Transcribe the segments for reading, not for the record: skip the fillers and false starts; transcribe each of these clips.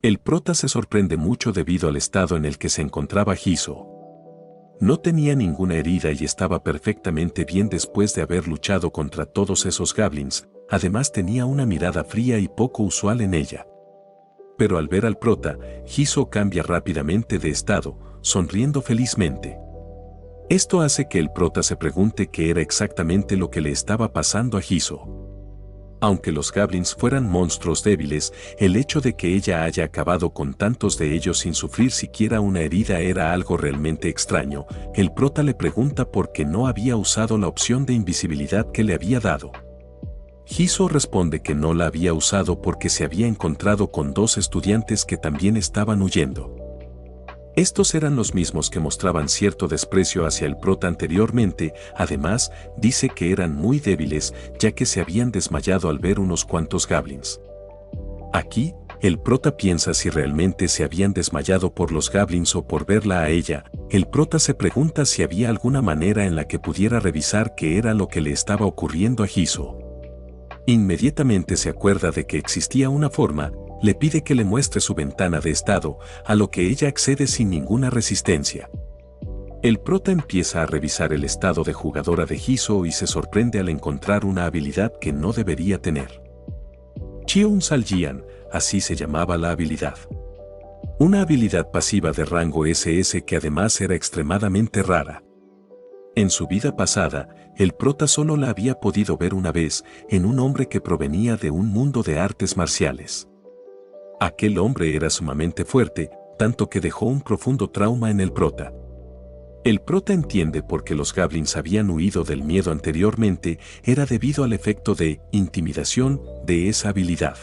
El prota se sorprende mucho debido al estado en el que se encontraba Hiso. No tenía ninguna herida y estaba perfectamente bien después de haber luchado contra todos esos goblins, además tenía una mirada fría y poco usual en ella. Pero al ver al prota, Hiso cambia rápidamente de estado, sonriendo felizmente. Esto hace que el prota se pregunte qué era exactamente lo que le estaba pasando a Hiso. Aunque los goblins fueran monstruos débiles, el hecho de que ella haya acabado con tantos de ellos sin sufrir siquiera una herida era algo realmente extraño. El prota le pregunta por qué no había usado la opción de invisibilidad que le había dado. Hiso responde que no la había usado porque se había encontrado con dos estudiantes que también estaban huyendo. Estos eran los mismos que mostraban cierto desprecio hacia el prota anteriormente, además, dice que eran muy débiles ya que se habían desmayado al ver unos cuantos goblins. Aquí, el prota piensa si realmente se habían desmayado por los goblins o por verla a ella. El prota se pregunta si había alguna manera en la que pudiera revisar qué era lo que le estaba ocurriendo a Hiso. Inmediatamente se acuerda de que existía una forma. Le pide que le muestre su ventana de estado, a lo que ella accede sin ninguna resistencia. El prota empieza a revisar el estado de jugadora de Hiso y se sorprende al encontrar una habilidad que no debería tener. Cheon Saljian, así se llamaba la habilidad. Una habilidad pasiva de rango SS que además era extremadamente rara. En su vida pasada, el prota solo la había podido ver una vez en un hombre que provenía de un mundo de artes marciales. Aquel hombre era sumamente fuerte, tanto que dejó un profundo trauma en el prota. El prota entiende por qué los goblins habían huido del miedo anteriormente, era debido al efecto de intimidación de esa habilidad.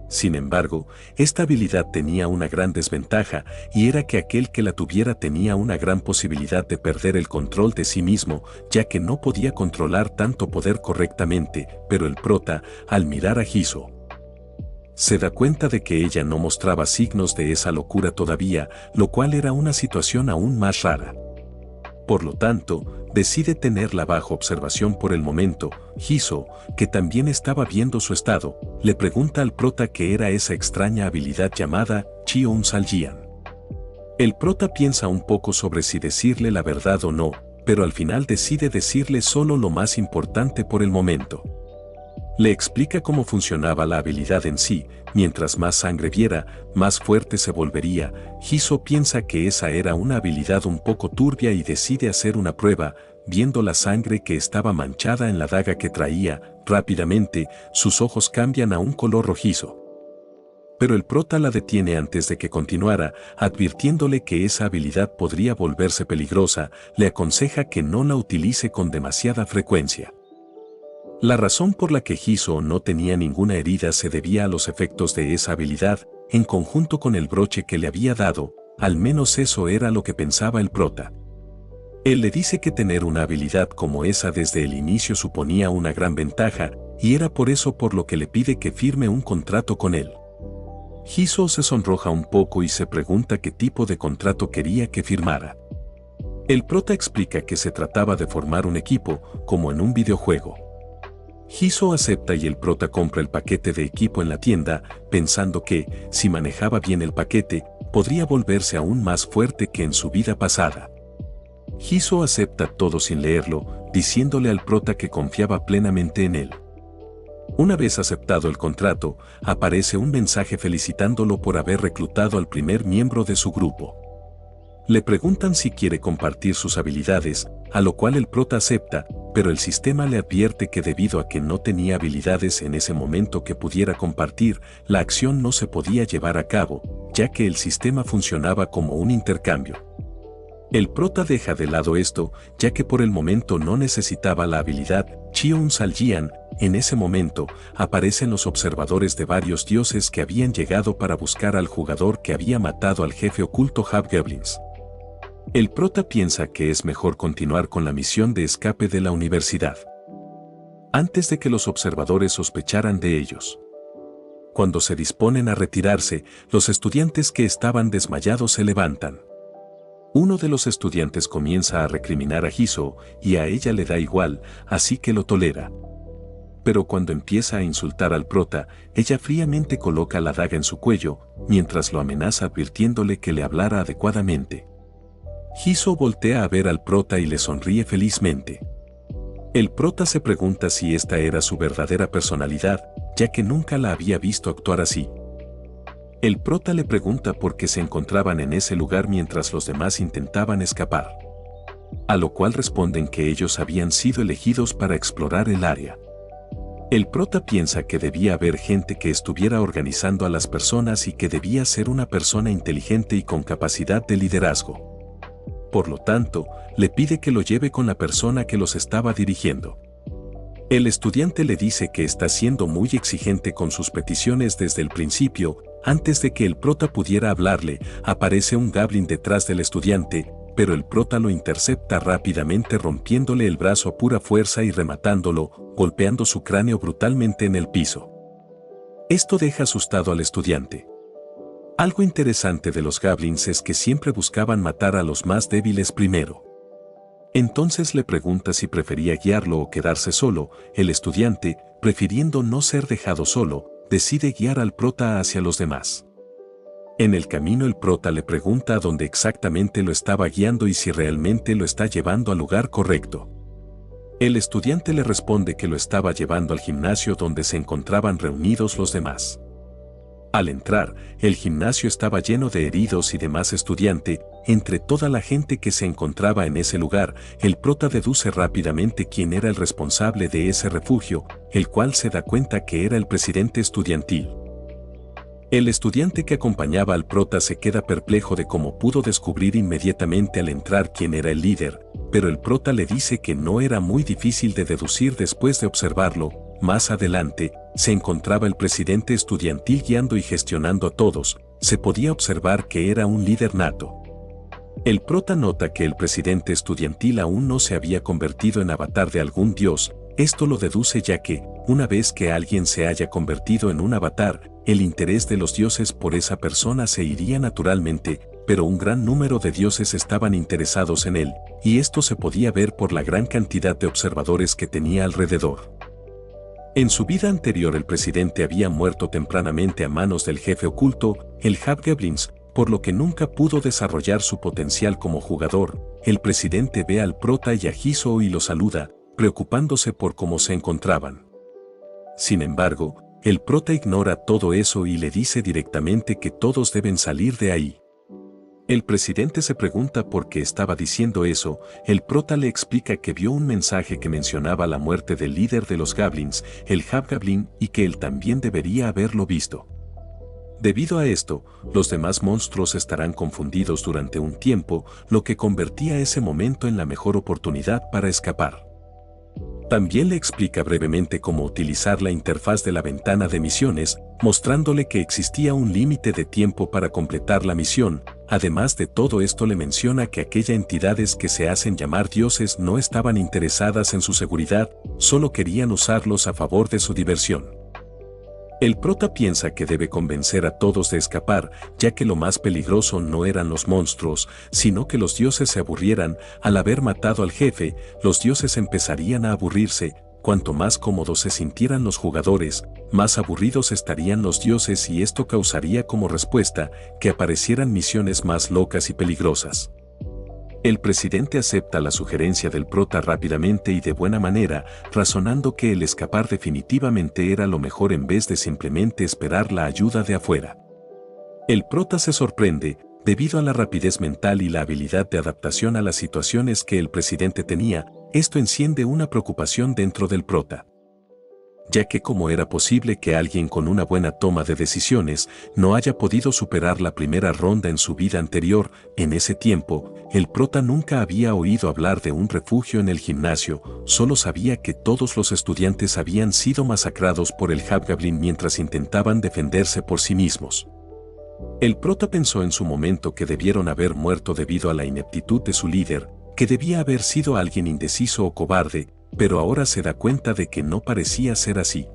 Sin embargo, esta habilidad tenía una gran desventaja y era que aquel que la tuviera tenía una gran posibilidad de perder el control de sí mismo, ya que no podía controlar tanto poder correctamente, pero el prota, al mirar a Hiso, se da cuenta de que ella no mostraba signos de esa locura todavía, lo cual era una situación aún más rara. Por lo tanto, decide tenerla bajo observación por el momento. Hiso, que también estaba viendo su estado, le pregunta al prota qué era esa extraña habilidad llamada Cheon Saljian. El prota piensa un poco sobre si decirle la verdad o no, pero al final decide decirle solo lo más importante por el momento. Le explica cómo funcionaba la habilidad en sí. Mientras más sangre viera, más fuerte se volvería. Hiso piensa que esa era una habilidad un poco turbia y decide hacer una prueba. Viendo la sangre que estaba manchada en la daga que traía, rápidamente, sus ojos cambian a un color rojizo. Pero el prota la detiene antes de que continuara, advirtiéndole que esa habilidad podría volverse peligrosa. Le aconseja que no la utilice con demasiada frecuencia. La razón por la que Hiso no tenía ninguna herida se debía a los efectos de esa habilidad, en conjunto con el broche que le había dado, al menos eso era lo que pensaba el prota. Él le dice que tener una habilidad como esa desde el inicio suponía una gran ventaja, y era por eso por lo que le pide que firme un contrato con él. Hiso se sonroja un poco y se pregunta qué tipo de contrato quería que firmara. El prota explica que se trataba de formar un equipo, como en un videojuego. Hiso acepta y el prota compra el paquete de equipo en la tienda, pensando que, si manejaba bien el paquete, podría volverse aún más fuerte que en su vida pasada. Hiso acepta todo sin leerlo, diciéndole al prota que confiaba plenamente en él. Una vez aceptado el contrato, aparece un mensaje felicitándolo por haber reclutado al primer miembro de su grupo. Le preguntan si quiere compartir sus habilidades, a lo cual el prota acepta, pero el sistema le advierte que debido a que no tenía habilidades en ese momento que pudiera compartir, la acción no se podía llevar a cabo, ya que el sistema funcionaba como un intercambio. El prota deja de lado esto, ya que por el momento no necesitaba la habilidad Cheon Saljian. En ese momento, aparecen los observadores de varios dioses que habían llegado para buscar al jugador que había matado al jefe oculto Hobgoblins. El prota piensa que es mejor continuar con la misión de escape de la universidad, antes de que los observadores sospecharan de ellos. Cuando se disponen a retirarse, los estudiantes que estaban desmayados se levantan. Uno de los estudiantes comienza a recriminar a Hiso, y a ella le da igual, así que lo tolera. pero cuando empieza a insultar al prota, ella fríamente coloca la daga en su cuello, mientras lo amenaza advirtiéndole que le hablara adecuadamente. Hiso voltea a ver al prota y le sonríe felizmente. El prota se pregunta si esta era su verdadera personalidad, ya que nunca la había visto actuar así. El prota le pregunta por qué se encontraban en ese lugar mientras los demás intentaban escapar. A lo cual responden que ellos habían sido elegidos para explorar el área. El prota piensa que debía haber gente que estuviera organizando a las personas y que debía ser una persona inteligente y con capacidad de liderazgo. Por lo tanto, le pide que lo lleve con la persona que los estaba dirigiendo. El estudiante le dice que está siendo muy exigente con sus peticiones desde el principio. Antes de que el prota pudiera hablarle, aparece un goblin detrás del estudiante, pero el prota lo intercepta rápidamente rompiéndole el brazo a pura fuerza y rematándolo, golpeando su cráneo brutalmente en el piso. Esto deja asustado al estudiante. Algo interesante de los goblins es que siempre buscaban matar a los más débiles primero. Entonces le pregunta si prefería guiarlo o quedarse solo. El estudiante, prefiriendo no ser dejado solo, decide guiar al prota hacia los demás. En el camino el prota le pregunta a dónde exactamente lo estaba guiando y si realmente lo está llevando al lugar correcto. El estudiante le responde que lo estaba llevando al gimnasio donde se encontraban reunidos los demás. Al entrar, el gimnasio estaba lleno de heridos y demás estudiantes. Entre toda la gente que se encontraba en ese lugar, el prota deduce rápidamente quién era el responsable de ese refugio, el cual se da cuenta que era el presidente estudiantil. El estudiante que acompañaba al prota se queda perplejo de cómo pudo descubrir inmediatamente al entrar quién era el líder, pero el prota le dice que no era muy difícil de deducir después de observarlo. Más adelante, se encontraba el presidente estudiantil guiando y gestionando a todos. Se podía observar que era un líder nato. El prota nota que el presidente estudiantil aún no se había convertido en avatar de algún dios. Esto lo deduce ya que, una vez que alguien se haya convertido en un avatar, el interés de los dioses por esa persona se iría naturalmente, pero un gran número de dioses estaban interesados en él, y esto se podía ver por la gran cantidad de observadores que tenía alrededor. En su vida anterior el presidente había muerto tempranamente a manos del jefe oculto, el Hobgoblins, por lo que nunca pudo desarrollar su potencial como jugador. El presidente ve al prota y a Hiso y lo saluda, preocupándose por cómo se encontraban. Sin embargo, el prota ignora todo eso y le dice directamente que todos deben salir de ahí. El presidente se pregunta por qué estaba diciendo eso. El prota le explica que vio un mensaje que mencionaba la muerte del líder de los goblins, el Hobgoblin, y que él también debería haberlo visto. Debido a esto, los demás monstruos estarán confundidos durante un tiempo, lo que convertía ese momento en la mejor oportunidad para escapar. También le explica brevemente cómo utilizar la interfaz de la ventana de misiones, mostrándole que existía un límite de tiempo para completar la misión. Además de todo esto le menciona que aquellas entidades que se hacen llamar dioses no estaban interesadas en su seguridad, solo querían usarlos a favor de su diversión. El prota piensa que debe convencer a todos de escapar, ya que lo más peligroso no eran los monstruos, sino que los dioses se aburrieran. Al haber matado al jefe, los dioses empezarían a aburrirse. Cuanto más cómodos se sintieran los jugadores, más aburridos estarían los dioses y esto causaría como respuesta que aparecieran misiones más locas y peligrosas. El presidente acepta la sugerencia del prota rápidamente y de buena manera, razonando que el escapar definitivamente era lo mejor en vez de simplemente esperar la ayuda de afuera. El prota se sorprende, debido a la rapidez mental y la habilidad de adaptación a las situaciones que el presidente tenía. Esto enciende una preocupación dentro del prota, ya que cómo era posible que alguien con una buena toma de decisiones no haya podido superar la primera ronda en su vida anterior. En ese tiempo, el prota nunca había oído hablar de un refugio en el gimnasio, solo sabía que todos los estudiantes habían sido masacrados por el Hobgoblin mientras intentaban defenderse por sí mismos. El prota pensó en su momento que debieron haber muerto debido a la ineptitud de su líder, que debía haber sido alguien indeciso o cobarde, pero ahora se da cuenta de que no parecía ser así.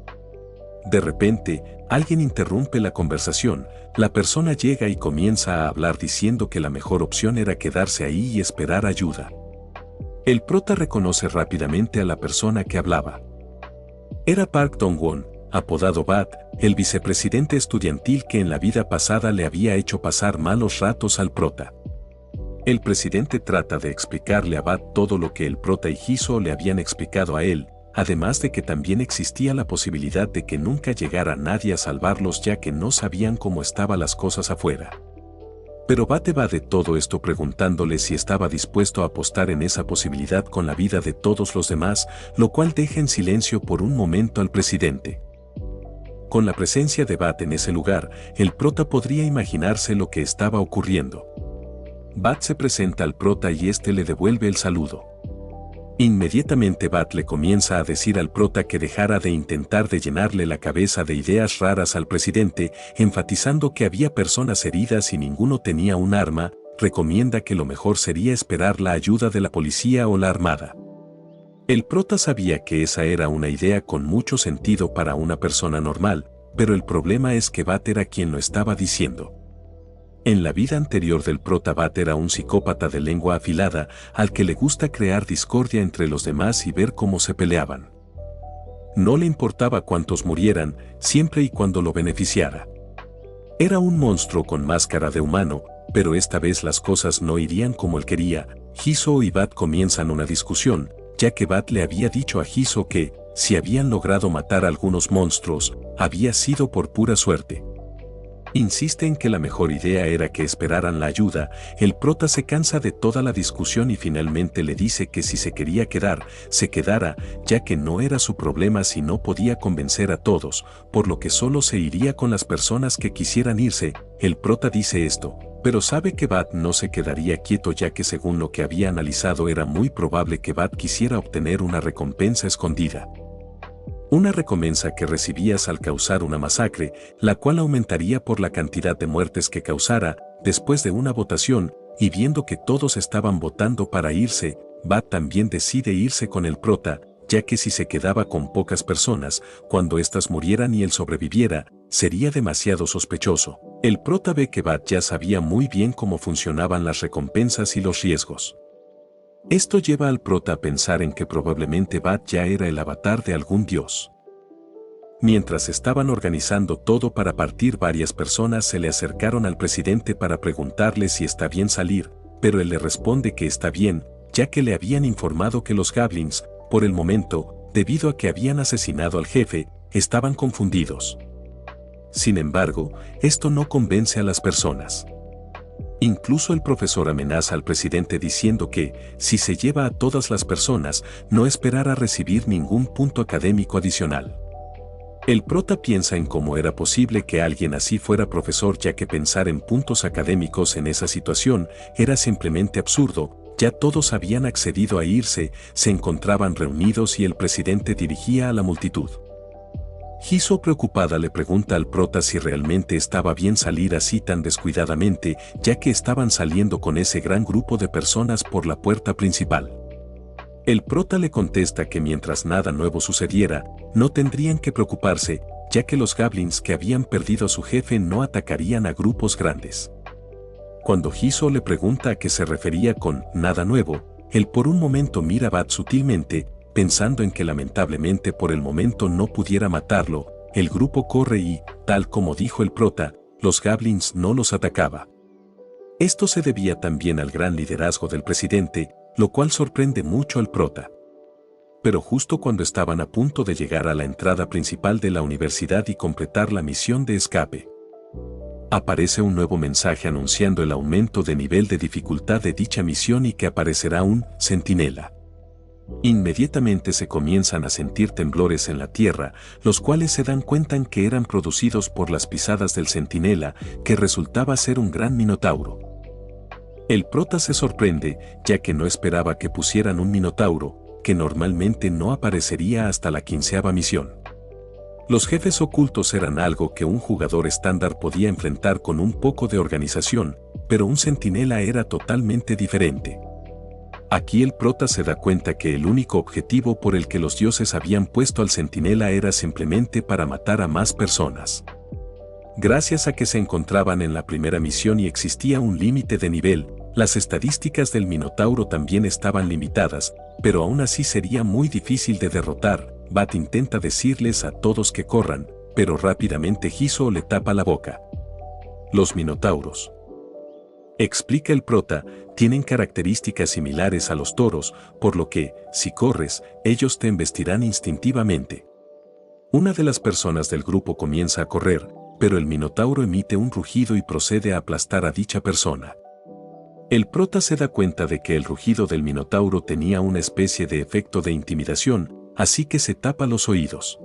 De repente, alguien interrumpe la conversación. La persona llega y comienza a hablar diciendo que la mejor opción era quedarse ahí y esperar ayuda. El prota reconoce rápidamente a la persona que hablaba. Era Park Dong-won, apodado Bat, el vicepresidente estudiantil que en la vida pasada le había hecho pasar malos ratos al prota. El presidente trata de explicarle a Bat todo lo que el prota y Jisoo le habían explicado a él, además de que también existía la posibilidad de que nunca llegara nadie a salvarlos ya que no sabían cómo estaban las cosas afuera. Pero Bat evade todo esto preguntándole si estaba dispuesto a apostar en esa posibilidad con la vida de todos los demás, lo cual deja en silencio por un momento al presidente. Con la presencia de Bat en ese lugar, el prota podría imaginarse lo que estaba ocurriendo. Bat se presenta al prota y este le devuelve el saludo. Inmediatamente Bat le comienza a decir al prota que dejara de intentar de llenarle la cabeza de ideas raras al presidente, enfatizando que había personas heridas y ninguno tenía un arma, recomienda que lo mejor sería esperar la ayuda de la policía o la armada. El prota sabía que esa era una idea con mucho sentido para una persona normal, pero el problema es que Bat era quien lo estaba diciendo. En la vida anterior del prota, Bat era un psicópata de lengua afilada al que le gusta crear discordia entre los demás y ver cómo se peleaban. No le importaba cuántos murieran, siempre y cuando lo beneficiara. Era un monstruo con máscara de humano, pero esta vez las cosas no irían como él quería. Jisoo y Bat comienzan una discusión, ya que Bat le había dicho a Jisoo que, si habían logrado matar a algunos monstruos, había sido por pura suerte. Insiste en que la mejor idea era que esperaran la ayuda. El prota se cansa de toda la discusión y finalmente le dice que si se quería quedar, se quedara, ya que no era su problema si no podía convencer a todos, por lo que solo se iría con las personas que quisieran irse. El prota dice esto, pero sabe que Bat no se quedaría quieto ya que según lo que había analizado era muy probable que Bat quisiera obtener una recompensa escondida. Una recompensa que recibías al causar una masacre, la cual aumentaría por la cantidad de muertes que causara. Después de una votación, y viendo que todos estaban votando para irse, Bat también decide irse con el prota, ya que si se quedaba con pocas personas, cuando éstas murieran y él sobreviviera, sería demasiado sospechoso. El prota ve que Bat ya sabía muy bien cómo funcionaban las recompensas y los riesgos. Esto lleva al prota a pensar en que probablemente Bat ya era el avatar de algún dios. Mientras estaban organizando todo para partir, varias personas se le acercaron al presidente para preguntarle si está bien salir, pero él le responde que está bien, ya que le habían informado que los Goblins, por el momento, debido a que habían asesinado al jefe, estaban confundidos. Sin embargo, esto no convence a las personas. Incluso el profesor amenaza al presidente diciendo que, si se lleva a todas las personas, no esperará recibir ningún punto académico adicional. El prota piensa en cómo era posible que alguien así fuera profesor, ya que pensar en puntos académicos en esa situación era simplemente absurdo. Ya todos habían accedido a irse, se encontraban reunidos y el presidente dirigía a la multitud. Jisoo, preocupada, le pregunta al prota si realmente estaba bien salir así tan descuidadamente, ya que estaban saliendo con ese gran grupo de personas por la puerta principal. El prota le contesta que mientras nada nuevo sucediera, no tendrían que preocuparse, ya que los Goblins que habían perdido a su jefe no atacarían a grupos grandes. Cuando Jisoo le pregunta a qué se refería con nada nuevo, él por un momento mira a Bat sutilmente, pensando en que lamentablemente por el momento no pudiera matarlo. El grupo corre y, tal como dijo el prota, los Goblins no los atacaba. Esto se debía también al gran liderazgo del presidente, lo cual sorprende mucho al prota. Pero justo cuando estaban a punto de llegar a la entrada principal de la universidad y completar la misión de escape, aparece un nuevo mensaje anunciando el aumento de nivel de dificultad de dicha misión y que aparecerá un centinela. Inmediatamente se comienzan a sentir temblores en la tierra, los cuales se dan cuenta en que eran producidos por las pisadas del centinela, que resultaba ser un gran minotauro. El prota se sorprende, ya que no esperaba que pusieran un minotauro, que normalmente no aparecería hasta la 15ª misión. Los jefes ocultos eran algo que un jugador estándar podía enfrentar con un poco de organización, pero un centinela era totalmente diferente. Aquí el prota se da cuenta que el único objetivo por el que los dioses habían puesto al centinela era simplemente para matar a más personas. Gracias a que se encontraban en la primera misión y existía un límite de nivel, las estadísticas del minotauro también estaban limitadas, pero aún así sería muy difícil de derrotar. Bat intenta decirles a todos que corran, pero rápidamente Hiso le tapa la boca. Los minotauros. Explica el prota, tienen características similares a los toros, por lo que, si corres, ellos te embestirán instintivamente. Una de las personas del grupo comienza a correr, pero el minotauro emite un rugido y procede a aplastar a dicha persona. El prota se da cuenta de que el rugido del minotauro tenía una especie de efecto de intimidación, así que se tapa los oídos.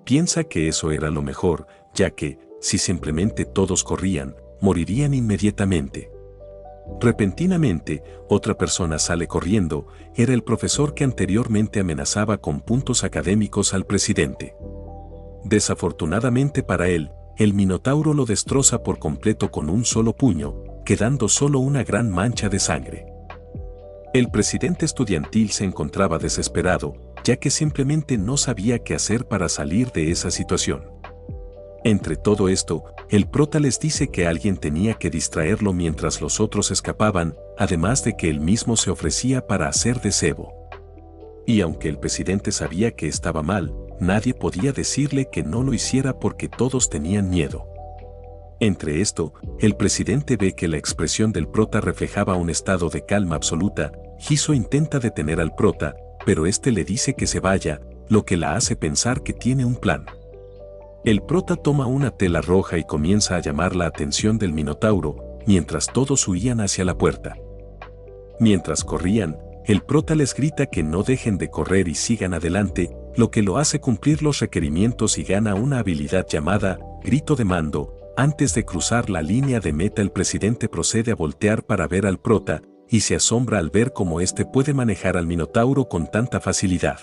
Piensa que eso era lo mejor, ya que, si simplemente todos corrían, morirían inmediatamente. Repentinamente, otra persona sale corriendo, era el profesor que anteriormente amenazaba con puntos académicos al presidente. Desafortunadamente para él, el minotauro lo destroza por completo con un solo puño, quedando solo una gran mancha de sangre. El presidente estudiantil se encontraba desesperado, ya que simplemente no sabía qué hacer para salir de esa situación. Entre todo esto, el prota les dice que alguien tenía que distraerlo mientras los otros escapaban, además de que él mismo se ofrecía para hacer de cebo. Y aunque el presidente sabía que estaba mal, nadie podía decirle que no lo hiciera porque todos tenían miedo. Entre esto, el presidente ve que la expresión del prota reflejaba un estado de calma absoluta. Hiso intenta detener al prota, pero este le dice que se vaya, lo que la hace pensar que tiene un plan. El prota toma una tela roja y comienza a llamar la atención del minotauro, mientras todos huían hacia la puerta. Mientras corrían, el prota les grita que no dejen de correr y sigan adelante, lo que lo hace cumplir los requerimientos y gana una habilidad llamada grito de mando. Antes de cruzar la línea de meta, el presidente procede a voltear para ver al prota, y se asombra al ver cómo éste puede manejar al minotauro con tanta facilidad.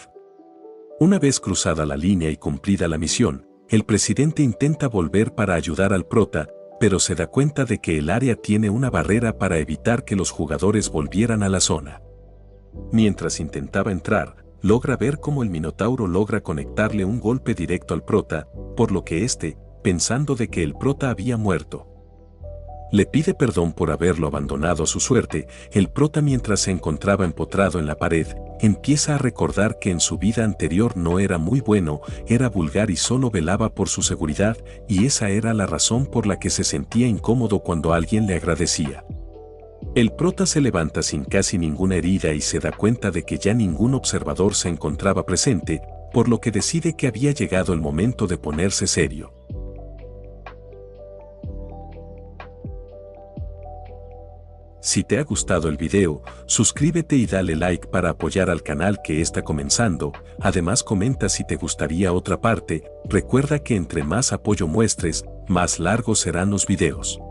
Una vez cruzada la línea y cumplida la misión, el presidente intenta volver para ayudar al prota, pero se da cuenta de que el área tiene una barrera para evitar que los jugadores volvieran a la zona. Mientras intentaba entrar, logra ver cómo el minotauro logra conectarle un golpe directo al prota, por lo que éste, pensando de que el prota había muerto, le pide perdón por haberlo abandonado a su suerte. El prota, mientras se encontraba empotrado en la pared, empieza a recordar que en su vida anterior no era muy bueno, era vulgar y solo velaba por su seguridad, y esa era la razón por la que se sentía incómodo cuando alguien le agradecía. El prota se levanta sin casi ninguna herida y se da cuenta de que ya ningún observador se encontraba presente, por lo que decide que había llegado el momento de ponerse serio. Si te ha gustado el video, suscríbete y dale like para apoyar al canal que está comenzando. Además, comenta si te gustaría otra parte. Recuerda que entre más apoyo muestres, más largos serán los videos.